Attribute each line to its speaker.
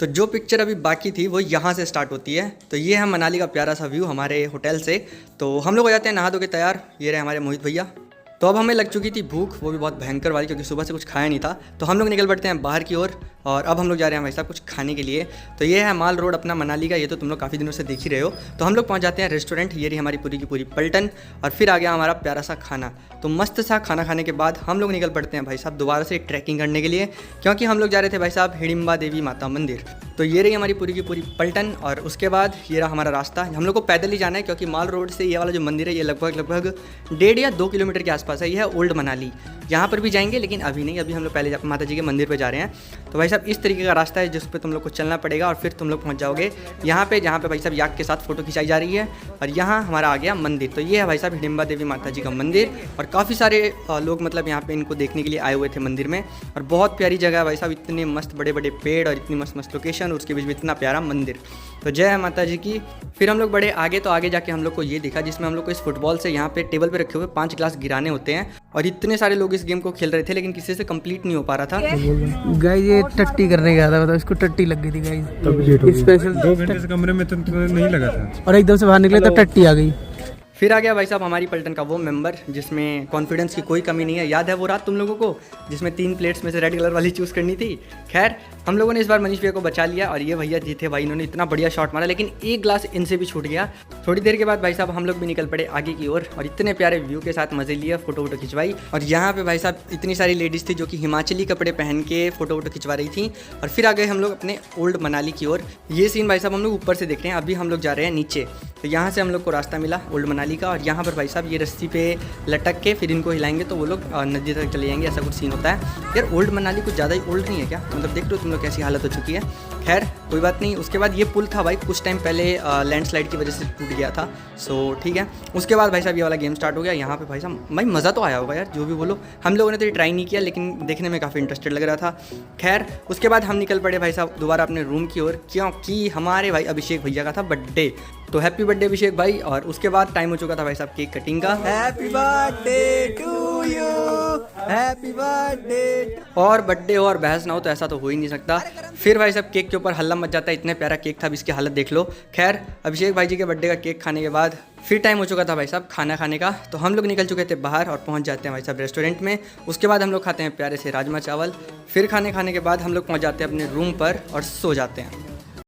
Speaker 1: तो जो पिक्चर अभी बाकी थी वो यहाँ से स्टार्ट होती है। तो ये है मनाली का प्यारा सा व्यू हमारे होटल से। तो हम लोग हो जाते हैं नहा धो के तैयार। ये रहे हमारे मोहित भैया। तो अब हमें लग चुकी थी भूख, वो भी बहुत भयंकर वाली, क्योंकि सुबह से कुछ खाया नहीं था। तो हम लोग निकल पड़ते हैं बाहर की ओर और अब हम लोग जा रहे हैं भाई साहब कुछ खाने के लिए। तो ये है माल रोड अपना मनाली का, ये तो तुम लोग काफ़ी दिनों से देख ही रहे हो। तो हम लोग पहुंच जाते हैं रेस्टोरेंट। ये रही हमारी पूरी की पूरी पलटन और फिर आ गया हमारा प्यारा सा खाना। तो मस्त सा खाना खाने के बाद हम लोग निकल पड़ते हैं भाई साहब दोबारा से ट्रैकिंग करने के लिए, क्योंकि हम लोग जा रहे थे भाई साहब हिडिंबा देवी माता मंदिर। तो ये रही हमारी पूरी की पूरी पलटन और उसके बाद ये रहा हमारा रास्ता। हम लोग को पैदल ही जाना है, क्योंकि माल रोड से ये वाला जो मंदिर है ये लगभग 1.5 या 2 किलोमीटर के आसपास है। ये है ओल्ड मनाली। यहाँ पर भी जाएंगे लेकिन अभी नहीं, अभी हम लोग पहले माता जी के मंदिर पे जा रहे हैं। तो भाई साहब इस तरीके का रास्ता है जिस पे तुम लोग को चलना पड़ेगा और फिर तुम लोग पहुँच जाओगे यहाँ पे, जहाँ पे भाई साहब याक के साथ फोटो खिंचाई जा रही है। और यहाँ हमारा आ गया मंदिर। तो ये है भाई साहब हिडिंबा देवी माता जी का मंदिर और काफ़ी सारे लोग मतलब यहाँ पे इनको देखने के लिए आए हुए थे मंदिर में। और बहुत प्यारी जगह है भाई साहब, इतने मस्त बड़े बड़े पेड़ और इतनी मस्त मस्त लोकेशन और उसके बीच में इतना प्यारा मंदिर। तो जय है माता जी की। फिर हम लोग बड़े आगे, तो आगे जाके हम लोग को ये दिखा जिसमें हम लोग को इस फुटबॉल से यहाँ पे टेबल पे रखे हुए 5 ग्लास गिराने होते हैं। और इतने सारे लोग इस गेम को खेल रहे थे लेकिन किसी से कंप्लीट नहीं हो पा रहा था।
Speaker 2: गाइस ये टट्टी करने गया था, बताओ इसको टट्टी लग गई थी गाइस। स्पेशल
Speaker 3: 2 घंटे से कमरे में तो नहीं लगा था
Speaker 2: और एकदम से बाहर निकले तो टट्टी आ गई।
Speaker 1: फिर आ गया भाई साहब हमारी पलटन का वो मेंबर जिसमें कॉन्फिडेंस की कोई कमी नहीं है। याद है वो रात तुम लोगों को जिसमें 3 प्लेट्स में से रेड कलर वाली चूज़ करनी थी। खैर हम लोगों ने इस बार मनीष भैया को बचा लिया और ये भैया जी थे भाई, इन्होंने इतना बढ़िया शॉट मारा लेकिन एक ग्लास इनसे भी छूट गया। थोड़ी देर के बाद भाई साहब हम लोग भी निकल पड़े आगे की ओर और इतने प्यारे व्यू के साथ मजे लिए, फोटो वोटो खिंचवाई। और यहाँ पे भाई साहब इतनी सारी लेडीज़ थी जो कि हिमाचली कपड़े पहन के फोटो वोटो खिंचवा रही थी। और फिर आ गए हम लोग अपने ओल्ड मनाली की ओर। ये सीन भाई साहब हम लोग ऊपर से देख रहे हैं, अभी हम लोग जा रहे हैं नीचे। तो यहाँ से हम लोग को रास्ता मिला ओल्ड मनाली का और यहाँ पर भाई साहब ये रस्सी पे लटक के फिर इनको हिलाएंगे तो वो लोग नदी तक चले जाएंगे, ऐसा कुछ सीन होता है। यार ओल्ड मनाली कुछ ज़्यादा ही ओल्ड नहीं है क्या? मतलब देख लो तुम लोग कैसी हालत हो चुकी है। खैर कोई बात नहीं। उसके बाद ये पुल था भाई कुछ टाइम पहले लैंडस्लाइड की वजह से टूट गया था। सो ठीक है। उसके बाद भाई साहब ये वाला गेम स्टार्ट हो गया। यहाँ पे भाई साहब भाई मज़ा तो आया होगा यार, जो भी बोलो। हम लोगों ने तो ये ट्राई नहीं किया लेकिन देखने में काफ़ी इंटरेस्टेड लग रहा था। खैर उसके बाद हम निकल पड़े भाई साहब दोबारा अपने रूम की ओर, क्योंकि हमारे भाई अभिषेक भैया का था बर्थडे। तो हैप्पी बर्थडे अभिषेक भाई। और उसके बाद टाइम हो चुका था भाई साहब केक कटिंग का। Happy birthday to you, happy birthday. और बर्थडे हो और बहस ना हो तो ऐसा तो हो ही नहीं सकता। फिर भाई साहब केक के ऊपर हल्ला मच जाता है, इतने प्यारा केक था, अब इसकी हालत देख लो। खैर अभिषेक भाई जी के बर्थडे का केक खाने के बाद फिर टाइम हो चुका था भाई साहब खाना खाने का। तो हम लोग निकल चुके थे बाहर और पहुंच जाते हैं भाई साहब रेस्टोरेंट में। उसके बाद हम लोग खाते हैं प्यारे से राजमा चावल। फिर खाने के बाद हम लोग पहुंच जाते हैं अपने रूम पर और सो जाते हैं।